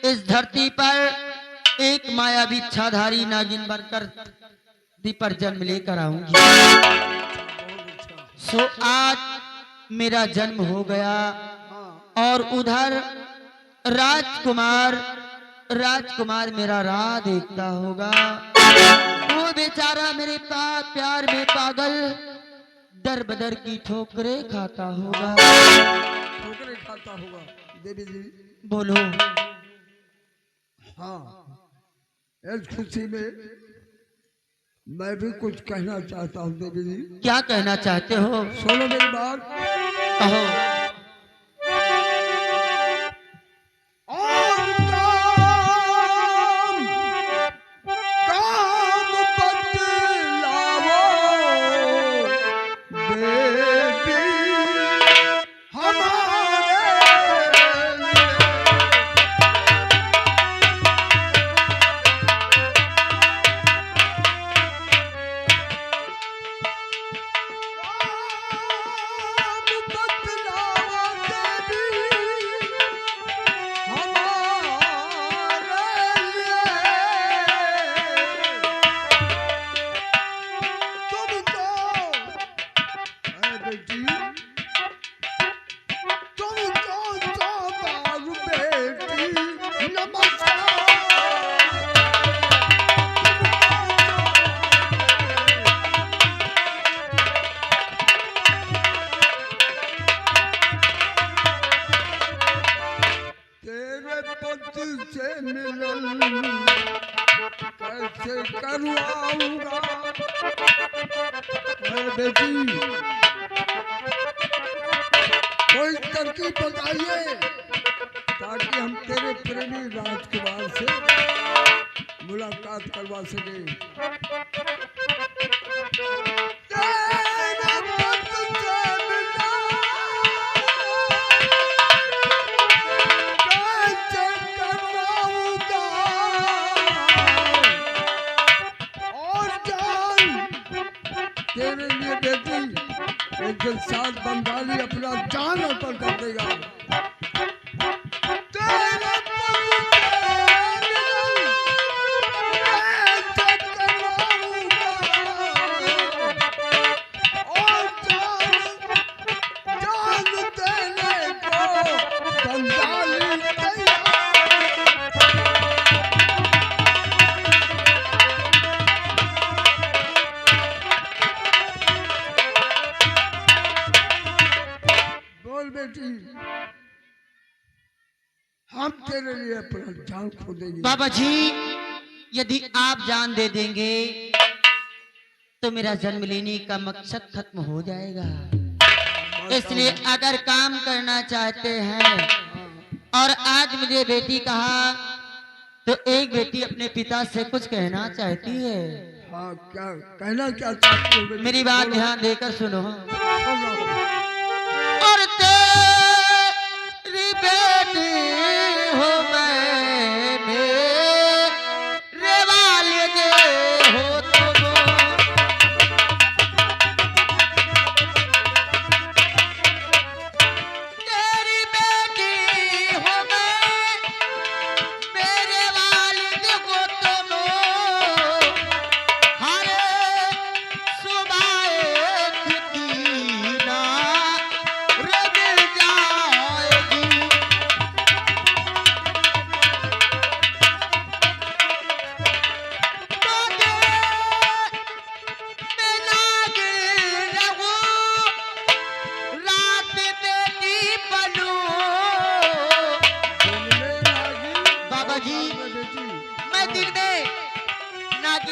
इस धरती पर एक मायावी इच्छाधारी नागिन बनकर पर जन्म लेकर आऊंगी। सो आज मेरा जन्म हो गया और उधर राजकुमार मेरा राह देखता होगा। वो बेचारा मेरे प्यार में पागल दर बदर की ठोकरें खाता होगा। देवी जी बोलो। हाँ, इस खुशी में मैं भी कुछ कहना चाहता हूँ देवी जी। क्या कहना चाहते हो? सुनो मेरी बात। कहो। कैसे करवाऊंगा बेटी, कोई तरकीब बताइए ताकि हम तेरे प्रेमी राजकुमार से मुलाकात करवा सके। तेरे लिए बेटी एक दिन साथ बंगाली अपना जान अर्पण कर देगा। बेटी हम तेरे लिए अपना जान खो देंगे। बाबा जी यदि आप जान दे देंगे तो मेरा जन्म लेने का मकसद खत्म हो जाएगा। इसलिए अगर काम करना चाहते हैं और आज मुझे बेटी कहा तो एक बेटी अपने पिता से कुछ कहना चाहती है। हाँ, क्या कहना क्या चाहती हो? मेरी बात ध्यान देकर सुनो। और तेरी बेटी हो मैं मेरे वालिदे हो तुम। तेरी बेटी हो मैं मेरे वालिद हो तुम। हर सुबह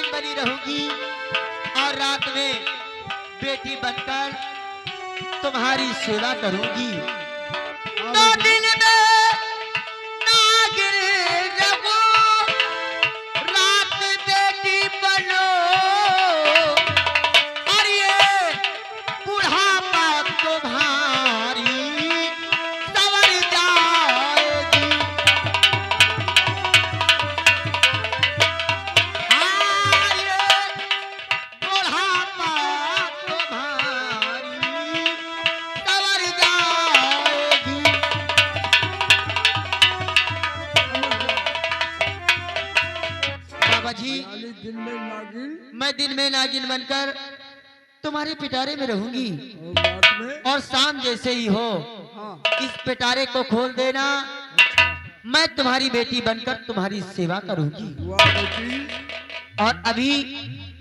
बनी रहूंगी और रात में बेटी बनकर तुम्हारी सेवा करूंगी। तो दिन में नागिन रहो, रात बेटी बनो और ये बुढ़ापा तुम्हारी संवर जाएगी। बाबा जी, यानी दिन में नागिन मैं दिन में नागिन बनकर तुम्हारे पिटारे में रहूंगी और रात में। और शाम जैसे ही हो हाँ इस पिटारे को खोल देना। अच्छा। मैं तुम्हारी बेटी बनकर तुम्हारी सेवा करूंगी। वाह बेटी। और अभी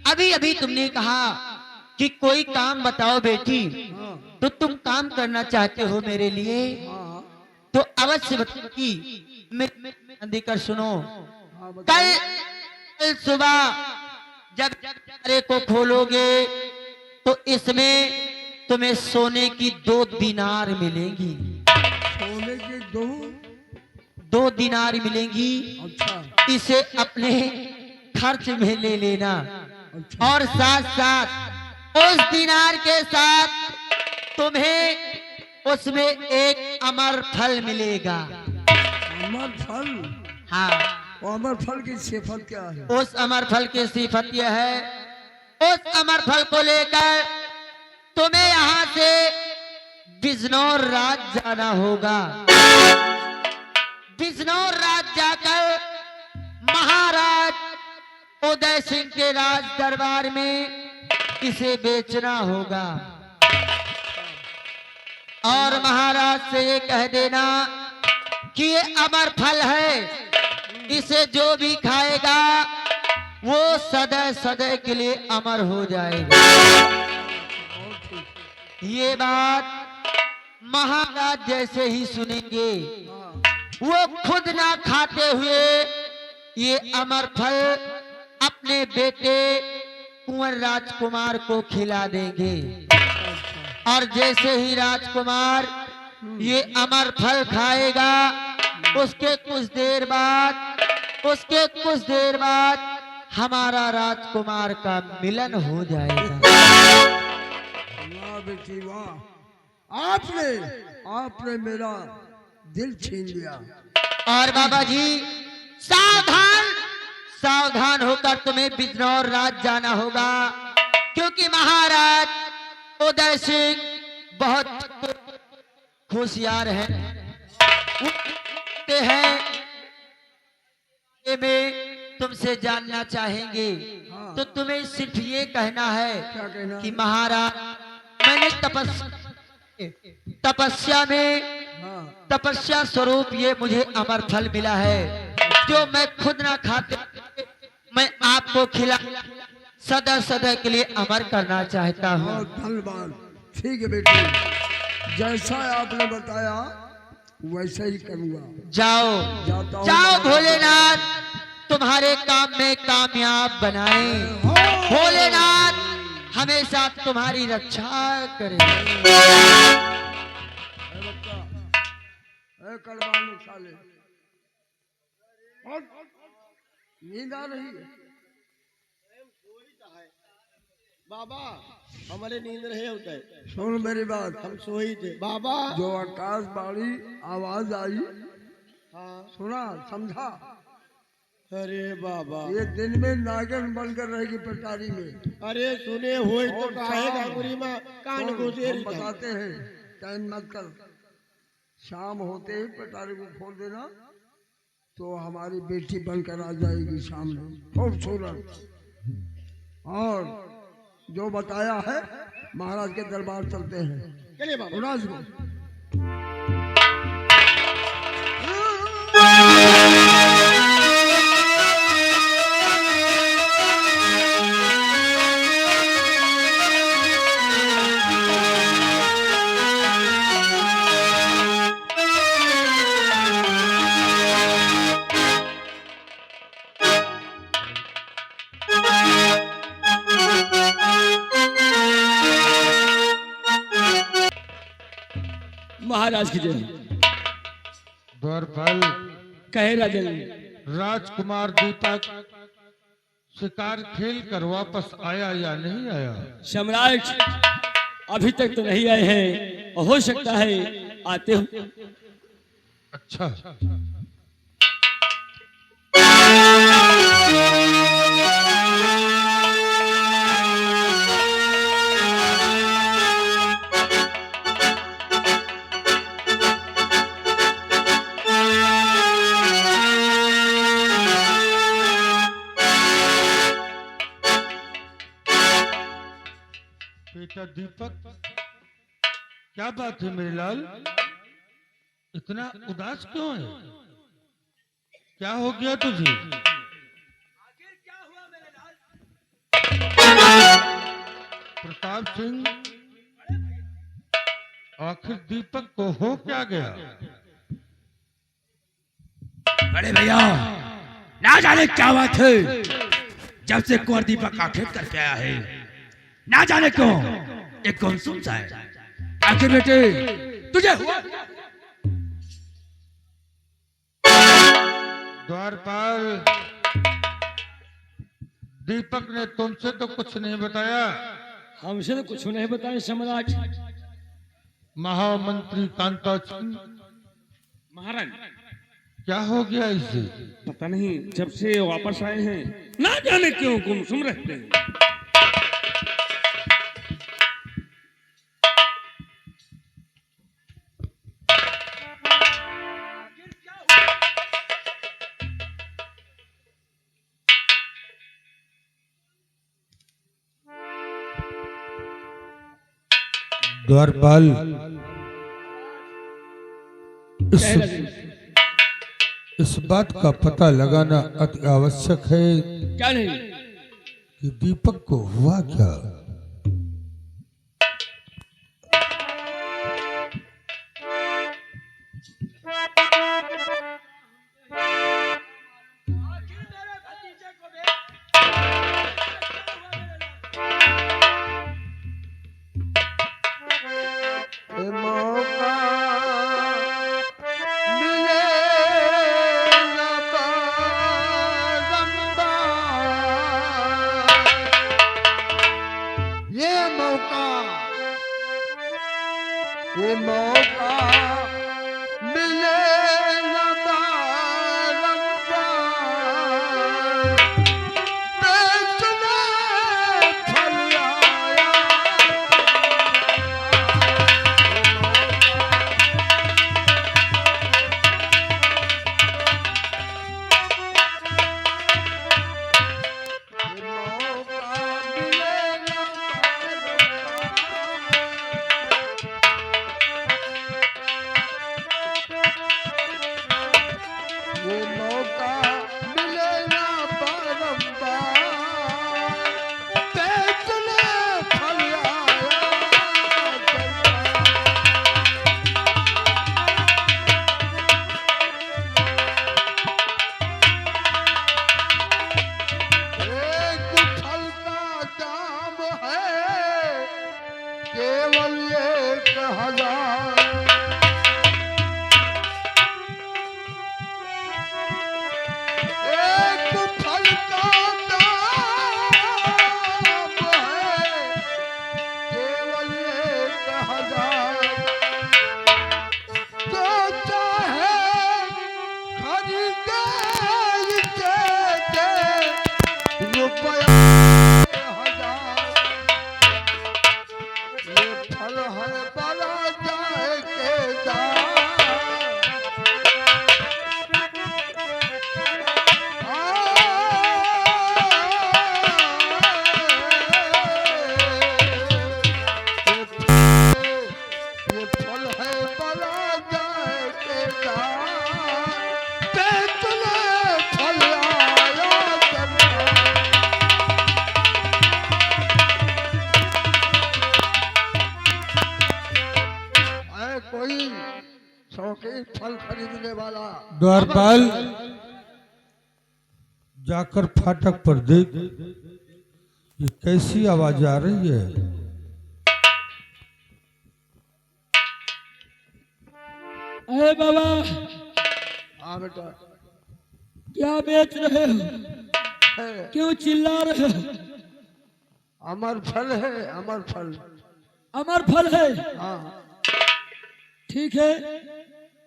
अभी अभी तुमने कहा कि कोई काम बताओ बेटी, हाँ तो तुम काम करना चाहते हो मेरे लिए, हाँ तो अवश्य बताओगी। देकर सुनो। हाँ कल बताओ। कल सुबह जब पिटारे को खोलोगे तो इसमें तुम्हें सोने की 2 दिनार मिलेंगी। सोने के दो। 2 दिनार मिलेंगी। अच्छा इसे अपने खर्च में ले लेना। अच्छा। और साथ साथ उस दिनार के साथ तुम्हें उसमें एक अमर फल मिलेगा। अमर फल। हाँ, वो अमर फल की सिफत क्या है? उस अमर फल की सिफत यह है, उस अमर फल को लेकर तुम्हें यहाँ से बिजनौर राज जाना होगा। बिजनौर राज जाकर महाराज उदय सिंह के राज दरबार में इसे बेचना होगा और महाराज से ये कह देना कि ये अमर फल है, इसे जो भी खाएगा वो सदैव सदैव के लिए अमर हो जाएगा। ये बात महाराज जैसे ही सुनेंगे वो खुद ना खाते हुए ये अमर फल अपने बेटे कुंवर राजकुमार को खिला देंगे। और जैसे ही राजकुमार ये अमर फल खाएगा उसके कुछ देर बाद हमारा राजकुमार का मिलन हो जाएगा। वाह बेटी वाह। आपने मेरा दिल छीन लिया। और बाबा जी सावधान सावधान होकर तुम्हें बिजनौर राज जाना होगा, क्योंकि महाराज उदय सिंह बहुत होशियार हैं। वो कहते हैं में तुमसे जानना चाहेंगे। हाँ। तो तुम्हें सिर्फ ये कहना है क्या कहना? कि महाराज मैंने तपस्या में हाँ तपस्या स्वरूप ये मुझे अमर फल मिला है, जो मैं खुद ना खाते मैं आपको खिला सदा सदा के लिए अमर करना चाहता हूँ। बहुत धन्यवाद। ठीक है बेटी, जैसा आपने बताया वैसा ही करूँगा। जाओ जाता हूँ। जाओ, भोलेनाथ तुम्हारे काम में कामयाब बनाए। भोलेनाथ हमेशा तुम्हारी रक्षा करे। कड़वाणु साले, और नींद आ रही है? बाबा हमारे नींद रहे होते हैं। सुन मेरी बात, हम सोई थे बाबा। जो आकाशवाणी आवाज आई हाँ सुना समझा? अरे बाबा ये दिन में नागिन बनकर रहेगी पटारी में। अरे सुने हुए तो और काहे शाम- गांगुरी में कान सुन, को हम बताते हैं, टाइम मत कर। शाम होते ही पटारी को खोल देना तो हमारी बेटी बनकर आ जाएगी सामने, खूबसूरत। और जो बताया है महाराज के दरबार चलते हैं। चलिए बाबा। महाराज को महाराज की जय। द्वारपाल कहे राजन, राजकुमार दूता शिकार खेल कर वापस आया या नहीं आया? सम्राट अभी तक तो नहीं आए हैं, और हो सकता है आते हो। अच्छा, क्या दीपक, क्या बात है मेरे लाल, इतना उदास क्यों है? क्या हो गया तुझे? प्रताप सिंह, आखिर दीपक को हो क्या गया? बड़े भैया, ना जाने क्या बात है, जब से कुंवर दीपक का खेत करके आया है, ना जाने क्यों एक गुमसुम सा है। आखिर बेटे तुझे हुआ क्या? द्वारपाल, दीपक ने तुमसे तो कुछ नहीं बताया। हमसे तो कुछ नहीं बताए सम्राट। महामंत्री कांता सिंह, महाराज क्या हो गया इसे? पता नहीं, जब से वापस आए हैं ना जाने क्यों गुमसुम रहते हैं। द्वारपाल, इस बात का पता लगाना अति आवश्यक है क्या नहीं? कि दीपक को हुआ क्या। ये मौका मिले न बारंबार। ये मौका मिले न बारंबार। बेचने फल आया। ये मौका मिले ना बारंबार। बेचने फल आया। एक फल का दाम है केवल 1000। एक फल का दाम है केवल 1000। जो चाहे खरीदे इसे दे रुपया 1000। ये फल है बड़ा जाए के दाम। ये फल है बड़ा जाए के दाम। बेचने फल आया सरकार। है कोई शौकीन फल खरीदने वाला? द्वारपाल, जाकर फाटक पर देख, ये कैसी आवाज आ रही है? अरे बाबा, हाँ बेटा, क्या बेच रहे हो? है क्यों चिल्ला रहे हो? अमर फल है, अमर फल। अमर फल है। हाँ ठीक है,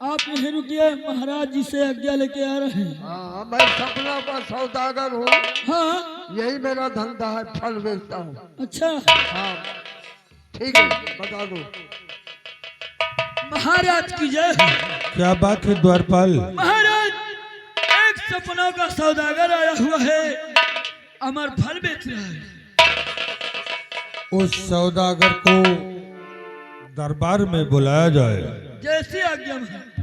आप यहीं रुकिए, महाराज जी से आज्ञा लेके आ रहे हैं। हाँ, मैं सपना का सौदागर हूँ। हाँ, यही मेरा धंधा है, फल बेचता हूँ। अच्छा हाँ ठीक है, बता दो। महाराज की जय हो। क्या बात है द्वारपाल? महाराज, एक सपनों का सौदागर आया हुआ है, अमर फल बेच रहा है। उस सौदागर को दरबार में बुलाया जाए। जैसी आज्ञा महाराज।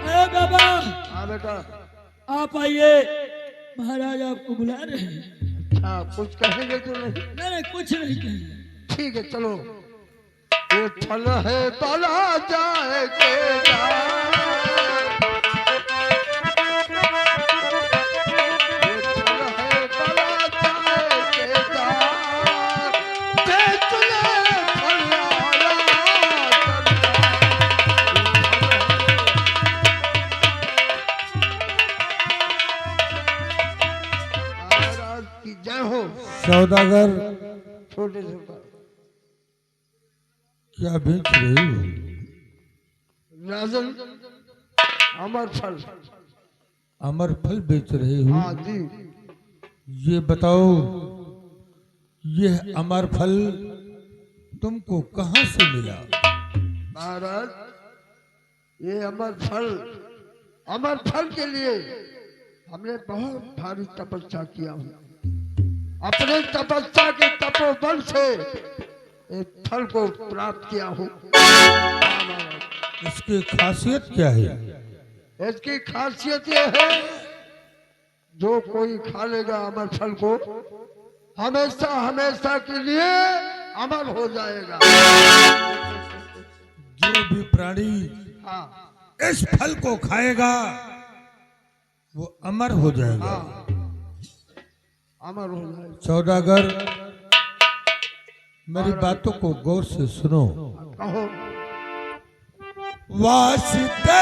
अरे बाबा हाँ बेटा। आप आइए, महाराज आपको बुला रहे हैं। अच्छा कुछ कहेंगे तो नहीं? नहीं कुछ नहीं कहेंगे। ठीक है चलो। ये फल है तला जाए के जय हो। सौदागर छोटे छोटा क्या बेच रही हो? राजन अमर फल। अमर फल बेच रही हो? हाँ जी। ये बताओ, यह अमर फल तुमको कहाँ से मिला? महाराज ये अमर फल के लिए हमने बहुत भारी तपस्या किया हूँ। अपने तपस्या के तपोबल से इस फल को प्राप्त किया हूँ। इसकी खासियत क्या है? इसकी खासियत ये है, जो कोई खा लेगा अमर फल को हमेशा हमेशा के लिए अमर हो जाएगा। जो भी प्राणी हाँ इस फल को खाएगा वो अमर हो जाएगा। हाँ अमर हो जाएगा। सौदागर मेरी बातों को गौर से सुनो। कहो। वास्ते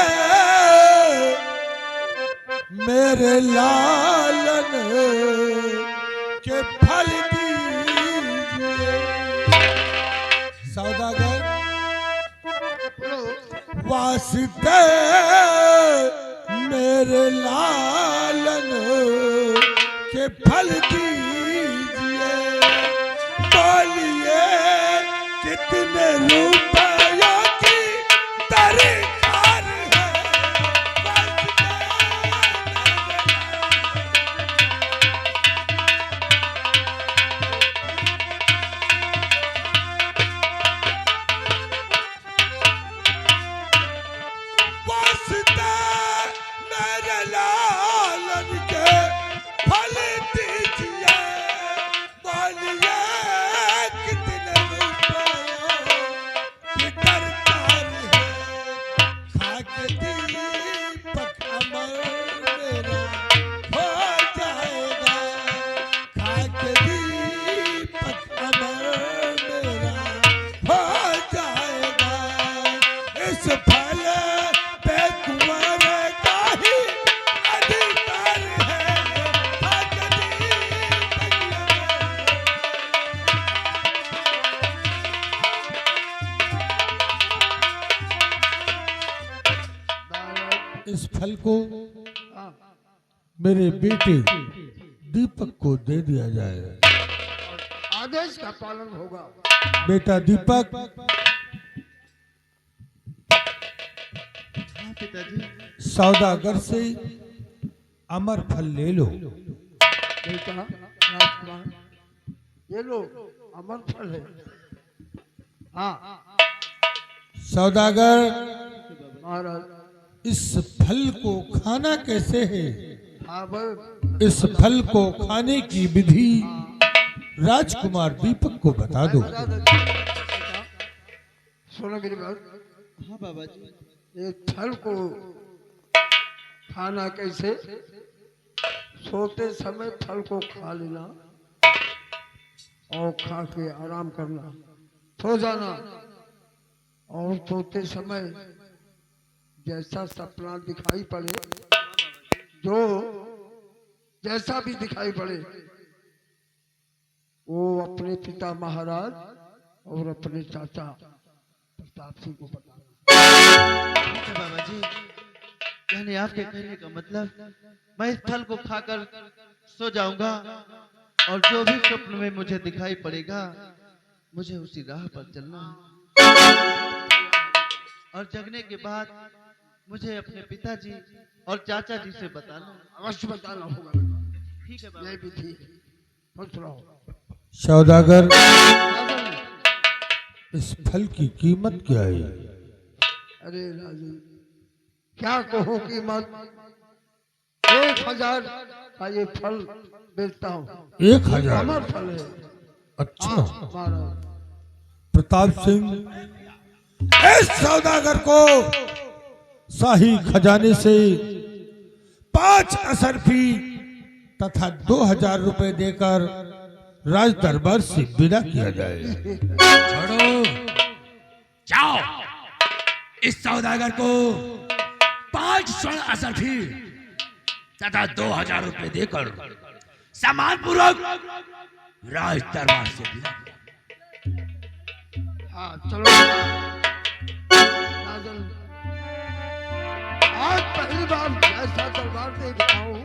मेरे लालन के फल दीजिए। सौदागर वास्ते मेरे लालन के फल दीजिए। बोलिए कितने रुपयों की दरकार है? वास्ते मेरे लालन के फल दीजिए। बोलिए कितने रुपयों की दरकार है? खाक दीपक अमर मेरा हो जाएगा। खाक दीपक अमर मेरा हो जाएगा। इस फल पे कुंवर का ही अधिकार है। खाक दीपक इस फल को मेरे बेटे दीपक को दे दिया जाए। आदेश का पालन होगा। बेटा दीपक, सौदागर से अमर फल ले लो। बेटा राजकुमार ये लो अमर फल है। हाँ सौदागर महाराज। इस फल को खाना कैसे है? हाँ भाई। इस फल को खाने की विधि राजकुमार दीपक को बता दो। सुनो मेरी बात। हाँ बाबा जी। ये फल को खाना कैसे? सोते समय फल को खा लेना और खा के आराम करना, सो जाना। और सोते समय जैसा सपना दिखाई पड़े, जो जैसा भी दिखाई पड़े, वो अपने पिता महाराज और अपने चाचा प्रताप सिंह को बताना। ठीक है बाबा जी। यानी आपके कहने का मतलब मैं इस फल को खाकर सो जाऊंगा और जो भी स्वप्न में मुझे दिखाई पड़ेगा मुझे उसी राह पर चलना है। और जगने के बाद मुझे अपने पिताजी और चाचा जी से बताना। अवश्य बताना होगा। ठीक है बाबा। यही भी ठीक। खुश रहो। सौदागर, राजन, इस फल की कीमत क्या है? अरे राजन, क्या कहूँ कीमत? 1000 का ये फल बेचता हूँ। 1000? अमर फल है। अच्छा। हाँ, महाराज। प्रताप सिंह, इस सौदागर को शाही खजाने से 5 असरफी तथा 2000 रुपए देकर राज दरबार से विदा किया जाए। छोड़ो, जाओ इस सौदागर को 5 स्वर्ण असरफी तथा 2000 रुपए देकर सम्मान पूर्वक राज दरबार से विदा करो। हाँ चलो राजन, आज पहली बार ऐसा दरबार देख रहा हूँ।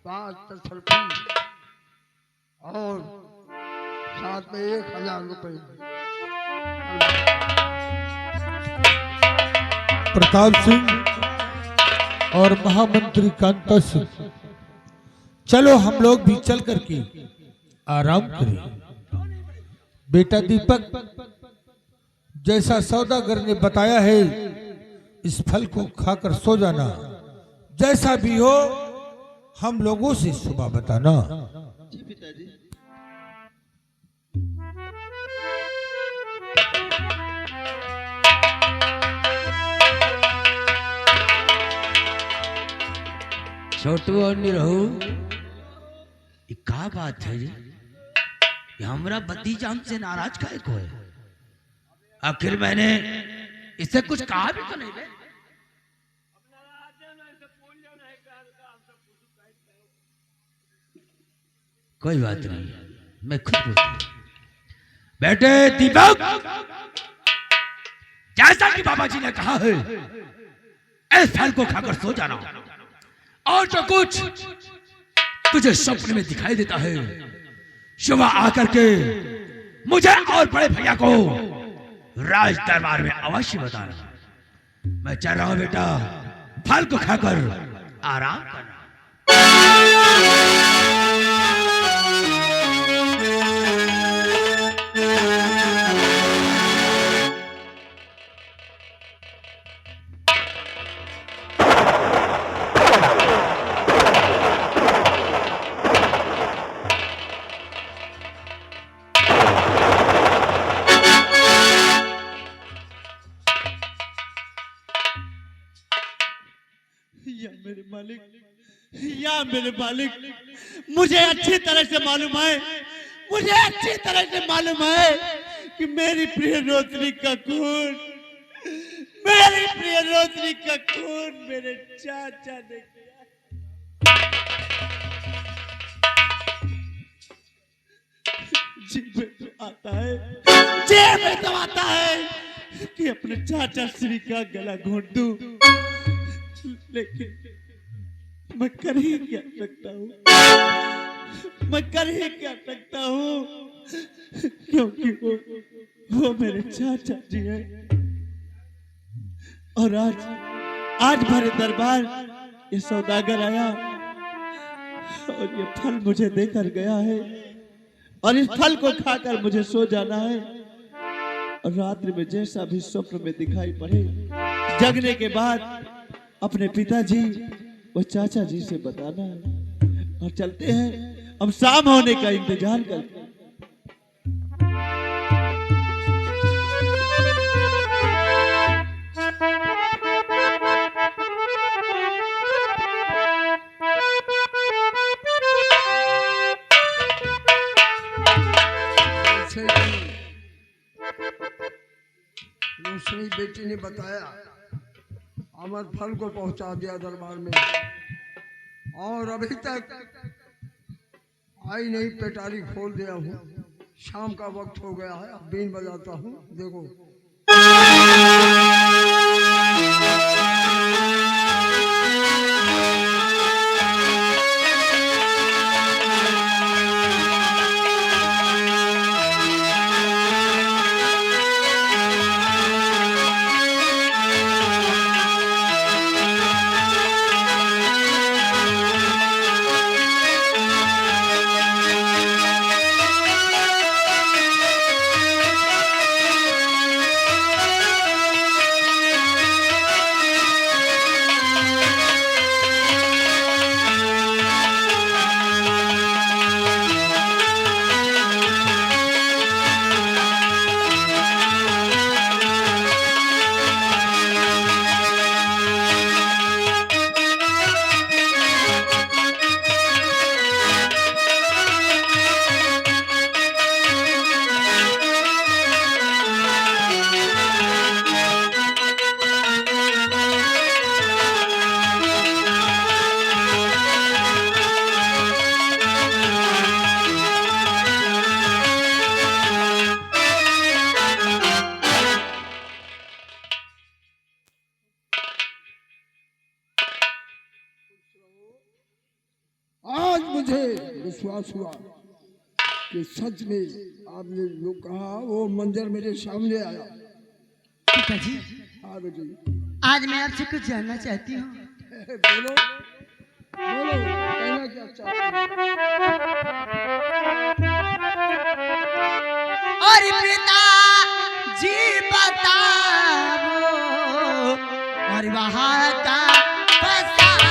5 असरफी और साथ में 1000 रुपए। प्रताप सिंह और महामंत्री कांता सिंह, चलो हम लोग भी चल करके आराम करें। बेटा दीपक, जैसा सौदागर ने बताया है, इस फल को खाकर सो जाना। जैसा भी हो हम लोगों से सुबह बताना। जी पिताजी। छोटू और निरहू, ये का बात है जी? ये हमरा भतीजा हमसे नाराज काहे को है? आखिर मैंने इससे कुछ कहा भी तो नहीं बे? कोई बात नहीं, मैं खुद बोलता हूं। बेटे दीपक, जैसा कि बाबा जी ने कहा है, इस फल को खाकर सो जाना। और जो कुछ तुझे स्वप्न में दिखाई देता है, सुबह आकर के मुझे और बड़े भैया को राज दरबार में अवश्य बताना। मैं चल रहा हूं बेटा, फल को खाकर आराम करना। या मेरे मालिक, या मेरे मालिक, मुझे अच्छी तरह से मालूम है, मुझे अच्छी तरह से मालूम है कि मेरी प्रिय रोशनी का खून, मेरी प्रिय रोशनी का खून मेरे चाचा ने किया। जी में तो आता है, जी में तो आता है कि अपने चाचा श्री का गला घोंट दूं, लेकिन मैं कर ही क्या सकता हूँ, मैं कर ही क्या सकता हूँ, क्योंकि वो मेरे चाचा जी हैं। और आज भरे दरबार ये सौदागर आया और ये फल मुझे देकर गया है, और इस फल को खाकर मुझे सो जाना है। और रात्रि में जैसा भी स्वप्न में दिखाई पड़े, जगने के बाद अपने पिताजी और चाचा जी से बताना है। और चलते हैं, हम शाम होने का इंतजार करते हैं। रोशनी बेटी ने बताया, अमर फल को पहुंचा दिया दरबार में, और अभी तक आई नहीं। पेटारी खोल दिया हूँ, शाम का वक्त हो गया है। अब बीन बजाता हूँ, देखो। आज मुझे विश्वास हुआ कि सच में आपने जो कहा वो मंजर मेरे सामने आया। पिताजी, हाँ बेटी, आज मैं आपसे कुछ जानना चाहती हूँ। बोलो बोलो, कहना क्या चाहते हो? और पिताजी बताओ और वहाँ का फसाना।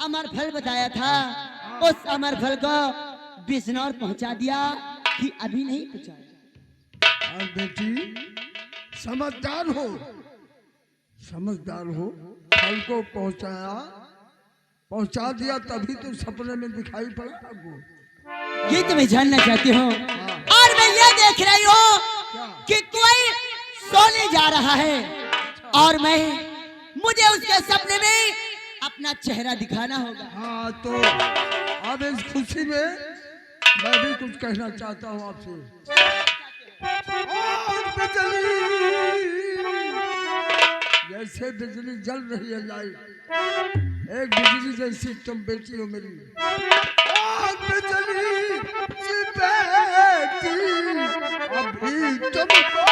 अमर फल बताया था, उस अमर फल को बिजनौर पहुंचा दिया कि अभी नहीं पहुंचाया। और बेटी समझदार हो, समझदार हो, फल को पहुंचा दिया तभी तो सपने में दिखाई पड़ा आपको। ये तो मैं जानना चाहती हूँ। और मैं ये देख रही हूँ कि कोई सोने जा रहा है और मुझे उसके सपने में अपना चेहरा दिखाना होगा। हाँ तो अब इस खुशी में मैं भी कुछ कहना चाहता हूँ आपसे। और बिजली, जैसे बिजली जल रही है लाइट, एक बिजली जैसी तुम बेटी हो मेरी। और बिजली की बेटी अभी तुमको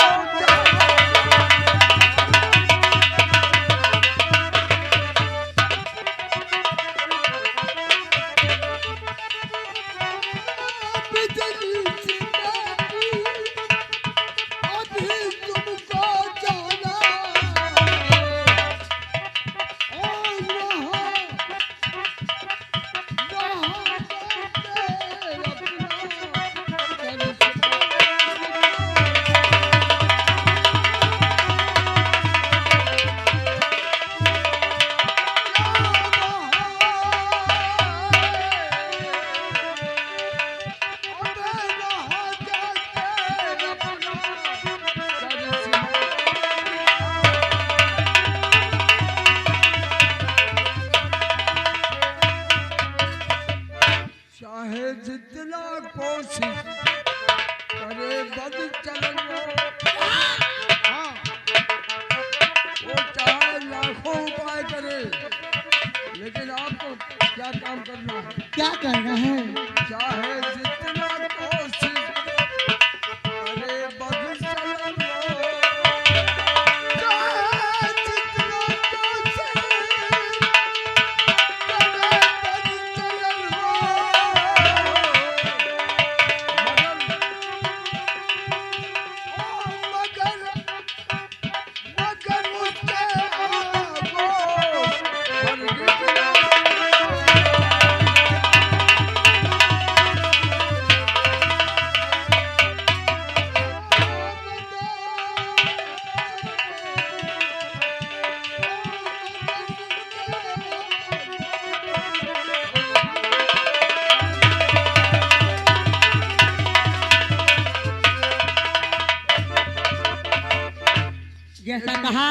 जैसा कहा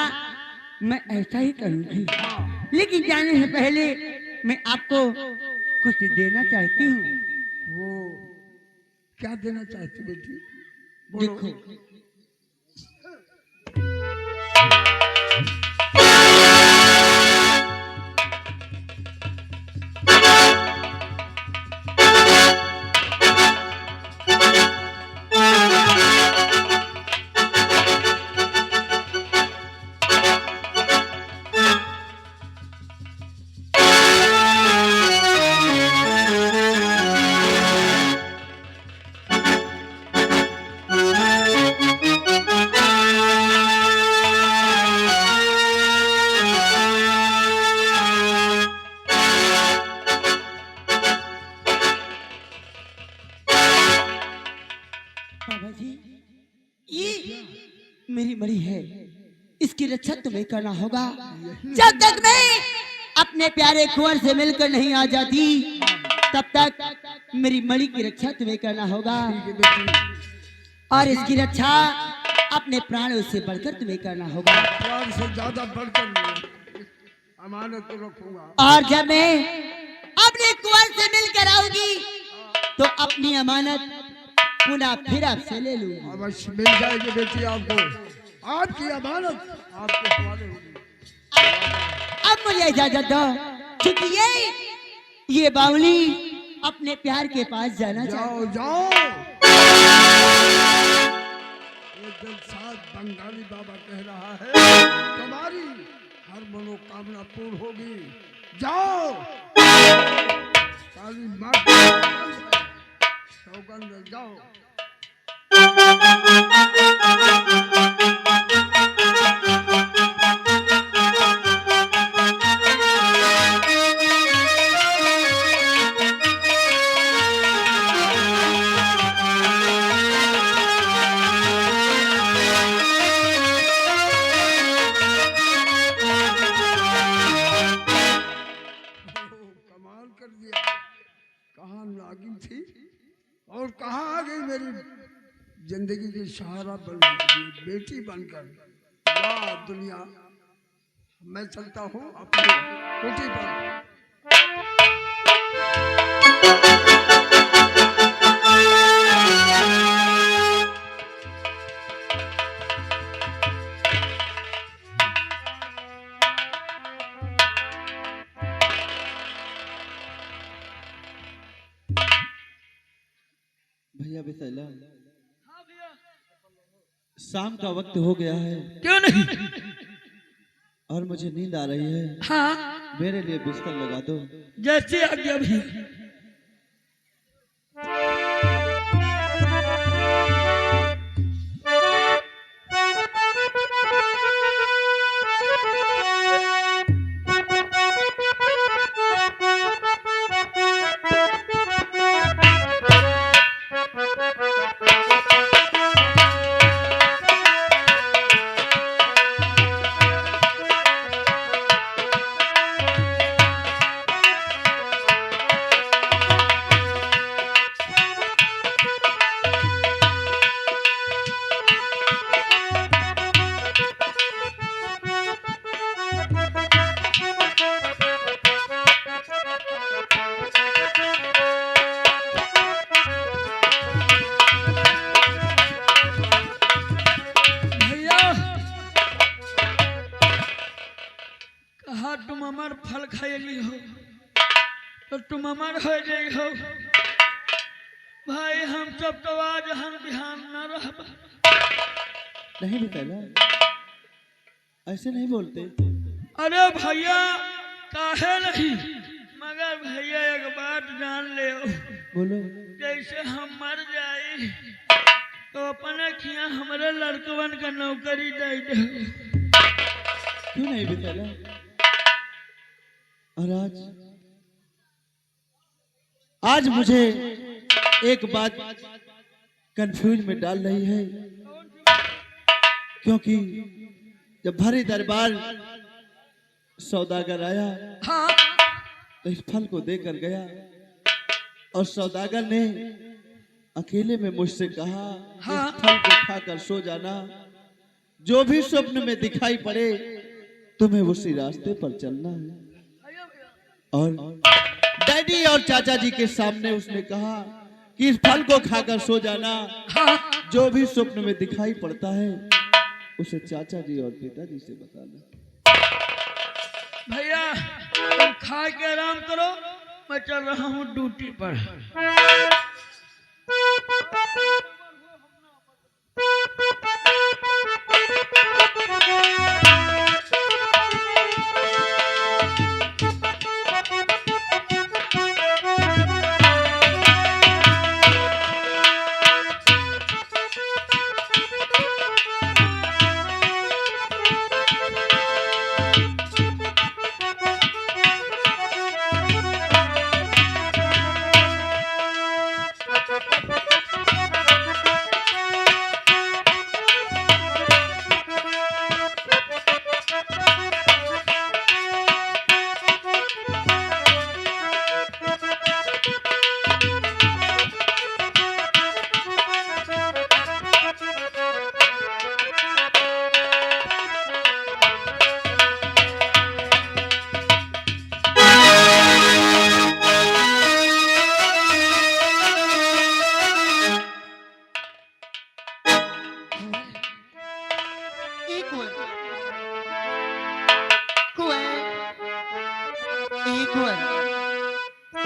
मैं ऐसा ही करूंगी, लेकिन जाने से पहले मैं आपको कुछ देना चाहती हूँ। वो क्या देना चाहती बेटी? बोलो। देखो, बाबा जी, ये मेरी मणि है, इसकी रक्षा तुम्हें करना होगा। जब तक मैं अपने प्यारे कुंवर से मिलकर नहीं आ जाती, तब तक मेरी मणि की रक्षा तुम्हें करना होगा, और इसकी रक्षा अपने प्राणों से बढ़कर तुम्हें करना होगा। प्राण से ज्यादा बढ़कर नहीं, अमानत तो रखूंगा। और जब मैं अपने कुंवर से मिलकर आऊंगी, तो अपनी अमानत पुनः फिर आपसे ले लूंगी। अवश्य मिल जाएगी बेटी आपको, आपकी अमानत आपके हवाले होगी। अब मुझे इजाजत दो, क्योंकि ये बावली अपने प्यार के पास जाना जाओ चाहती। जाओ। ये दिलसाद बंगाली बाबा कह रहा है तुम्हारी हर मनोकामना पूर्ण होगी। जाओ, काली माँ की सौगंध, जाओ। कमाल कर दिया, कहाँ नागिन थी और कहाँ आ गई मेरी जिंदगी की सहारा बन गई बेटी बनकर। वाह दुनिया, मैं चलता हूँ अपनी कोठी पर। भैया बिसैला, शाम का वक्त हो गया है क्यों नहीं? और मुझे नींद आ रही है। हाँ, मेरे लिए बिस्तर लगा दो। जैसे आज्ञा भैया। कहा तुम हमार फल खाएली हो तो तुम हमार हो गई हो। भाई हम सब तो आज हम ध्यान न रह। नहीं बिसैला, ऐसे नहीं बोलते। अरे भैया काहे नहीं, मगर भैया एक बात जान ले, बोलो। जैसे हम मर जाए तो अपने खिया हमारे लड़कवन का नौकरी दे दे। क्यों नहीं बिसैला? और आज मुझे एक बात कंफ्यूज में डाल रही है, क्योंकि जब भरे दरबार सौदागर आया हाँ तो इस फल को देकर गया, और सौदागर ने अकेले में मुझसे कहा हाँ। इस फल को खाकर सो जाना, जो भी स्वप्न में दिखाई पड़े तुम्हें उसी रास्ते पर चलना है। और डैडी और चाचा जी के सामने उसने कहा कि इस फल को खाकर सो जाना। जो भी स्वप्न में दिखाई पड़ता है उसे चाचा जी और पिताजी से बताना। भैया तुम खा के आराम करो, मैं चल रहा हूँ ड्यूटी पर।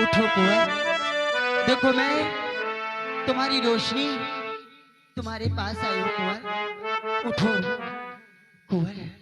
उठो कुंवर, देखो मैं तुम्हारी रोशनी तुम्हारे पास आई हूँ कुंवर, उठो कुंवर।